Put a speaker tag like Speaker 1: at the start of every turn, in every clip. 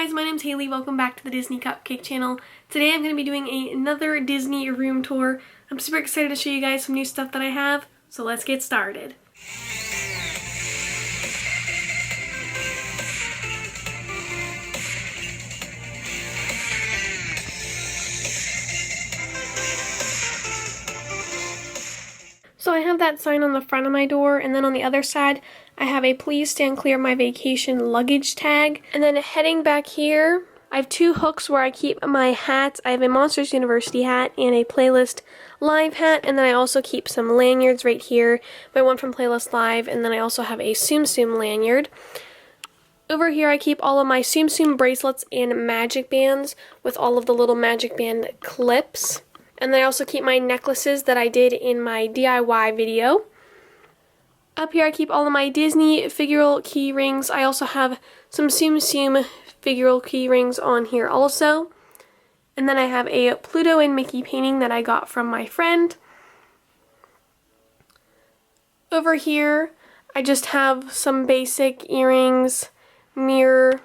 Speaker 1: guys, my name's Haley. Welcome back to the Disney Cupcake channel. Today I'm going to be doing another Disney room tour. I'm super excited to show you guys some new stuff that I have, so let's get started. So I have that sign on the front of my door, and then on the other side I have a please stand clear of my vacation luggage tag. And then heading back here, I have two hooks where I keep my hats. I have a Monsters University hat and a Playlist Live hat, and then I also keep some lanyards right here. My one from Playlist Live, and then I also have a Tsum Tsum lanyard. Over here I keep all of my Tsum Tsum bracelets and magic bands with all of the little magic band clips. And then I also keep my necklaces that I did in my DIY video. Up here I keep all of my Disney figural key rings. I also have some Tsum Tsum figural key rings on here also. And then I have a Pluto and Mickey painting that I got from my friend. Over here I just have some basic earrings, mirror.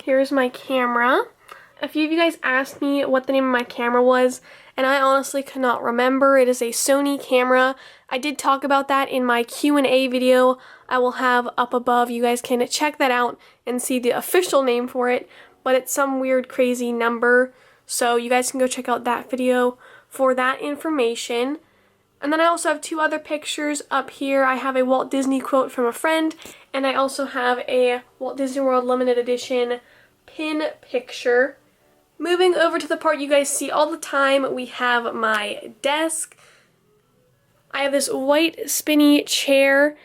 Speaker 1: Here's my camera. A few of you guys asked me what the name of my camera was, and I honestly could not remember. It is a Sony camera. I did talk about that in my Q&A video I will have up above. You guys can check that out and see the official name for it, but it's some weird crazy number, so you guys can go check out that video for that information. And then I also have two other pictures up here. I have a Walt Disney quote from a friend, and I also have a Walt Disney World limited edition pin picture. Moving over to the part you guys see all the time, we have my desk. I have this white spinny chair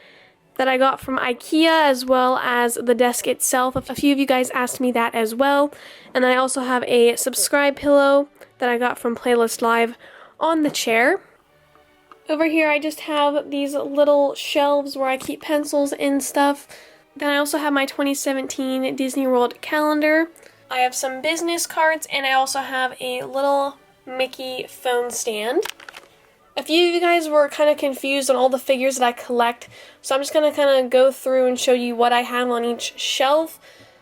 Speaker 1: that I got from IKEA, as well as the desk itself. A few of you guys asked me that as well. And then I also have a subscribe pillow that I got from Playlist Live on the chair. Over here I just have these little shelves where I keep pencils and stuff. Then I also have my 2017 Disney World calendar. I have some business cards, and I also have a little Mickey phone stand. A few of you guys were kind of confused on all the figures that I collect, so I'm just going to kind of go through and show you what I have on each shelf.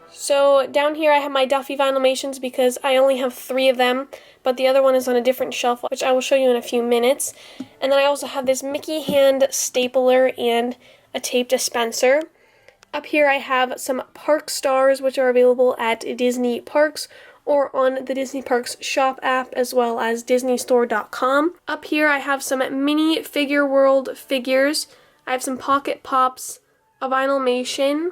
Speaker 1: So down here I have my Duffy Vinylmations because I only have 3 of them, but the other one is on a different shelf, which I will show you in a few minutes. And then I also have this Mickey hand stapler and a tape dispenser. Up here I have some Park Stars, which are available at Disney Parks or on the Disney Parks shop app, as well as disneystore.com. Up here I have some mini Figure World figures. I have some Pocket Pops, a Vinylmation,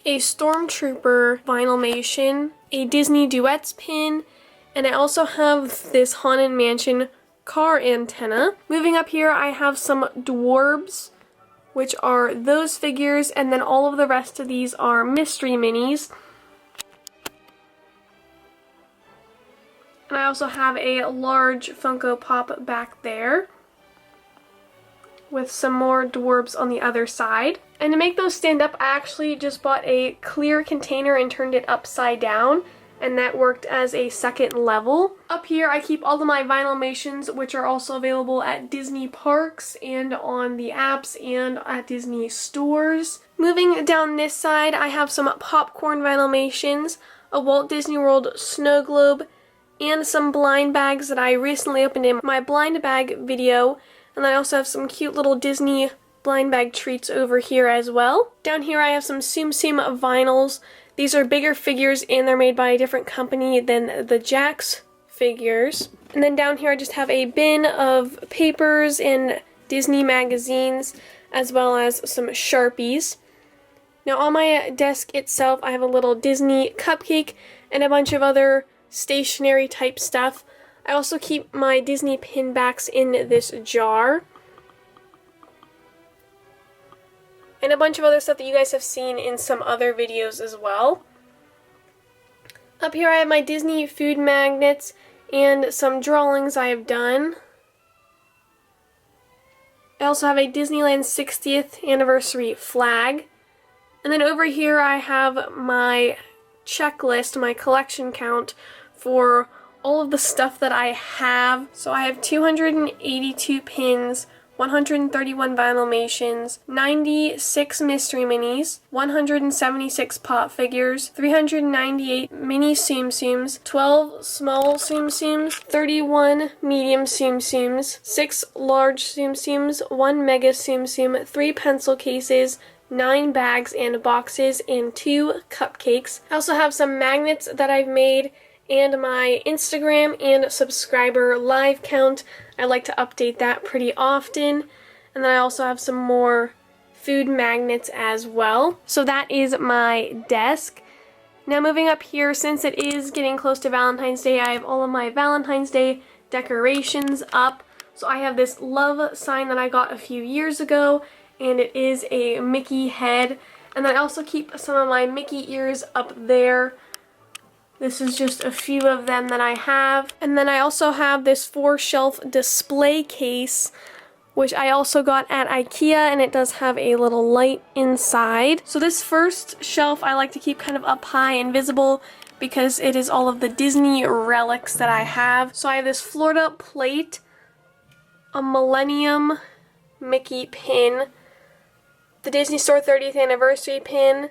Speaker 1: a Stormtrooper Vinylmation, a Disney Duets pin, and I also have this Haunted Mansion car antenna. Moving up here I have some Dwarves, which are those figures, and then all of the rest of these are mystery minis. And I also have a large Funko Pop back there with some more Dwarves on the other side. And to make those stand up, I actually just bought a clear container and turned it upside down, and that worked as a second level. Up here I keep all of my Vinylmations, which are also available at Disney Parks and on the apps and at Disney stores. Moving down this side I have some popcorn Vinylmations, a Walt Disney World snow globe, and some blind bags that I recently opened in my blind bag video. And I also have some cute little Disney blind bag treats over here as well. Down here I have some Tsum Tsum vinyls. These are bigger figures, and they're made by a different company than the Jax figures. And then down here I just have a bin of papers and Disney magazines, as well as some Sharpies. Now on my desk itself I have a little Disney cupcake and a bunch of other stationery type stuff. I also keep my Disney pin backs in this jar. And a bunch of other stuff that you guys have seen in some other videos as well. Up here I have my Disney food magnets and some drawings I have done. I also have a Disneyland 60th anniversary flag. And then over here I have my checklist, my collection count for all of the stuff that I have. So I have 282 pins, 131 Vinylmations, 96 Mystery Minis, 176 Pop Figures, 398 Mini Tsum Tsums, 12 Small Tsum Tsums, 31 Medium Tsum Tsums, 6 Large Tsum Tsums, 1 Mega Tsum Tsum, 3 pencil cases, 9 bags and boxes, and 2 cupcakes. I also have some magnets that I've made and my Instagram and subscriber live count. I like to update that pretty often. And then I also have some more food magnets as well. So that is my desk. Now moving up here, since it is getting close to Valentine's Day, I have all of my Valentine's Day decorations up. So I have this love sign that I got a few years ago, and it is a Mickey head. And then I also keep some of my Mickey ears up there. This is just a few of them that I have. And then I also have this 4-shelf display case, which I also got at IKEA, and it does have a little light inside. So this first shelf I like to keep kind of up high and visible because it is all of the Disney relics that I have. So I have this Florida plate, a Millennium Mickey pin, the Disney Store 30th anniversary pin,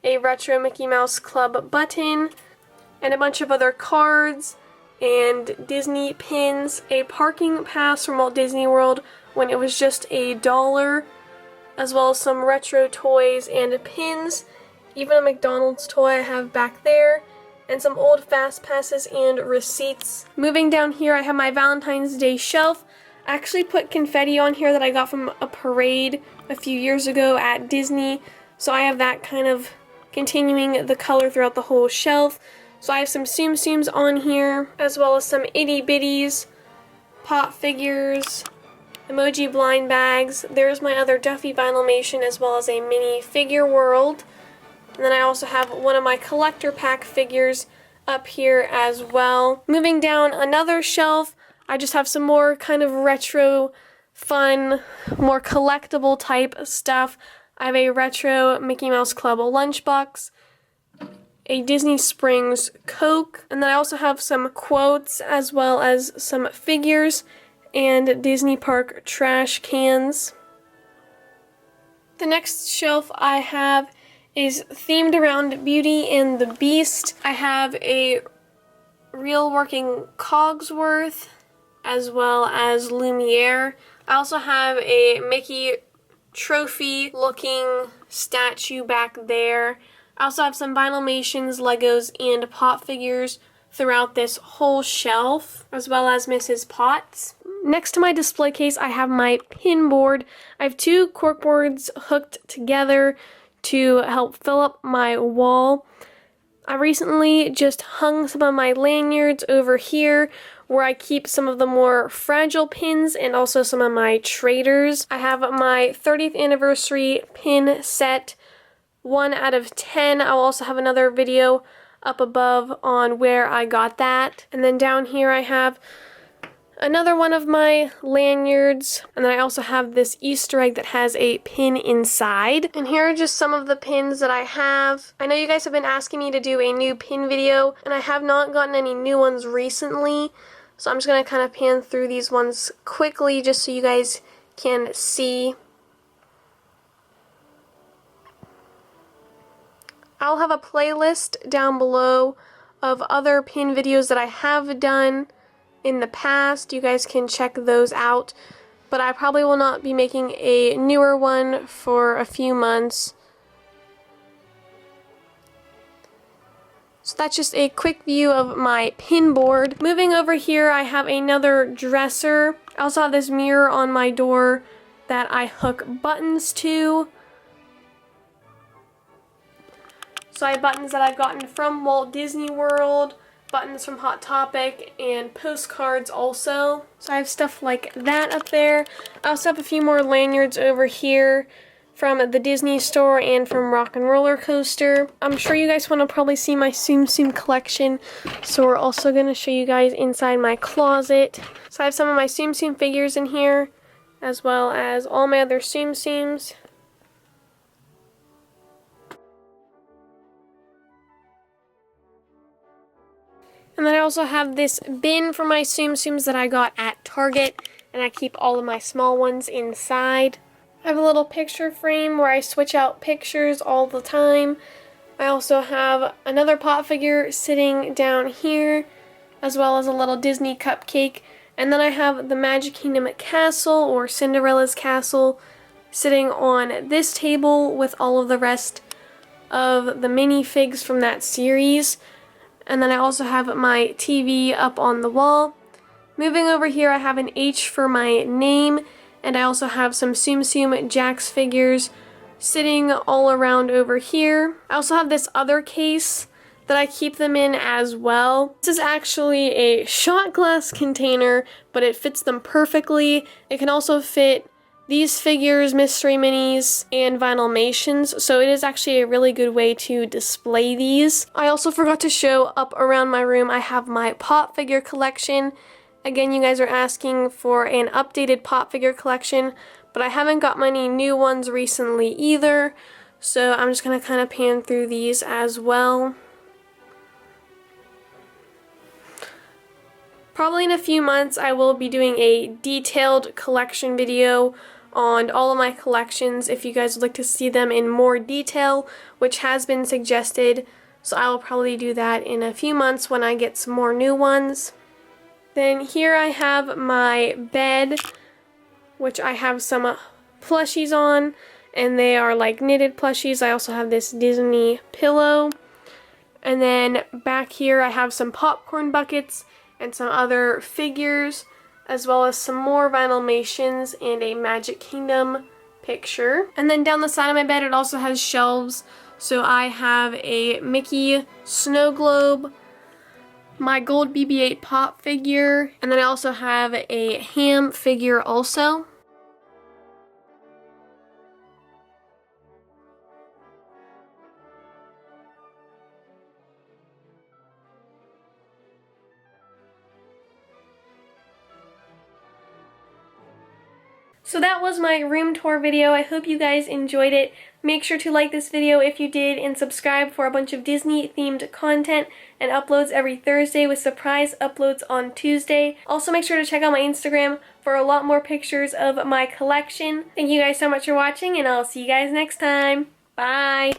Speaker 1: a retro Mickey Mouse Club button, and a bunch of other cards and Disney pins, a parking pass from Walt Disney World when it was just $1, as well as some retro toys and pins, even a McDonald's toy I have back there, and some old fast passes and receipts. Moving down here, I have my Valentine's Day shelf. I actually put confetti on here that I got from a parade a few years ago at Disney, so I have that kind of continuing the color throughout the whole shelf. So I have some Tsum Tsums on here, as well as some itty bitties, pop figures, emoji blind bags. There's my other Duffy Vinylmation, as well as a mini Figure World. And then I also have one of my collector pack figures up here as well. Moving down another shelf, I just have some more kind of retro, fun, more collectible type stuff. I have a retro Mickey Mouse Club lunchbox, a Disney Springs Coke, and then I also have some quotes as well as some figures and Disney Park trash cans. The next shelf I have is themed around Beauty and the Beast. I have a real working Cogsworth as well as Lumiere. I also have a Mickey trophy looking statue back there. I also have some Vinylmations, Legos, and Pop figures throughout this whole shelf, as well as Mrs. Potts. Next to my display case, I have my pin board. I have 2 cork boards hooked together to help fill up my wall. I recently just hung some of my lanyards over here where I keep some of the more fragile pins and also some of my traders. I have my 30th anniversary pin set, 1 out of 10. I'll also have another video up above on where I got that. And then down here I have another one of my lanyards, and then I also have this Easter egg that has a pin inside. And here are just some of the pins that I have. I know you guys have been asking me to do a new pin video, and I have not gotten any new ones recently, so I'm just going to kind of pan through these ones quickly just so you guys can see. I'll have a playlist down below of other pin videos that I have done in the past. You guys can check those out, but I probably will not be making a newer one for a few months. So that's just a quick view of my pin board. Moving over here, I have another dresser. I also have this mirror on my door that I hook buttons to. So I have buttons that I've gotten from Walt Disney World, buttons from Hot Topic, and postcards also. So I have stuff like that up there. I also have a few more lanyards over here from the Disney Store and from Rock and Roller Coaster. I'm sure you guys want to probably see my Tsum Tsum collection, so we're also going to show you guys inside my closet. So I have some of my Tsum Tsum figures in here, as well as all my other Tsum Tsums. And then I also have this bin for my Tsum Tsums that I got at Target, and I keep all of my small ones inside. I have a little picture frame where I switch out pictures all the time. I also have another pop figure sitting down here, as well as a little Disney cupcake. And then I have the Magic Kingdom Castle, or Cinderella's Castle, sitting on this table with all of the rest of the minifigs from that series. And then I also have my TV up on the wall. Moving over here, I have an H for my name, and I also have some Tsum Tsum Jax figures sitting all around over here. I also have this other case that I keep them in as well. This is actually a shot glass container, but it fits them perfectly. It can also fit these figures, mystery minis, and Vinylmations, so it is actually a really good way to display these. I also forgot to show up around my room, I have my pop figure collection. Again, you guys are asking for an updated pop figure collection, but I haven't got many new ones recently either, so I'm just going to kind of pan through these as well. Probably in a few months I will be doing a detailed collection video on all of my collections if you guys would like to see them in more detail, which has been suggested, so I will probably do that in a few months when I get some more new ones. Then here I have my bed, which I have some plushies on, and they are like knitted plushies. I also have this Disney pillow. And then back here I have some popcorn buckets and some other figures, as well as some more Vinylmations and a Magic Kingdom picture. And then down the side of my bed it also has shelves, so I have a Mickey snow globe, my gold BB-8 pop figure, and then I also have a ham figure also. So that was my room tour video. I hope you guys enjoyed it. Make sure to like this video if you did, and subscribe for a bunch of Disney themed content and uploads every Thursday with surprise uploads on Tuesday. Also make sure to check out my Instagram for a lot more pictures of my collection. Thank you guys so much for watching, and I'll see you guys next time. Bye!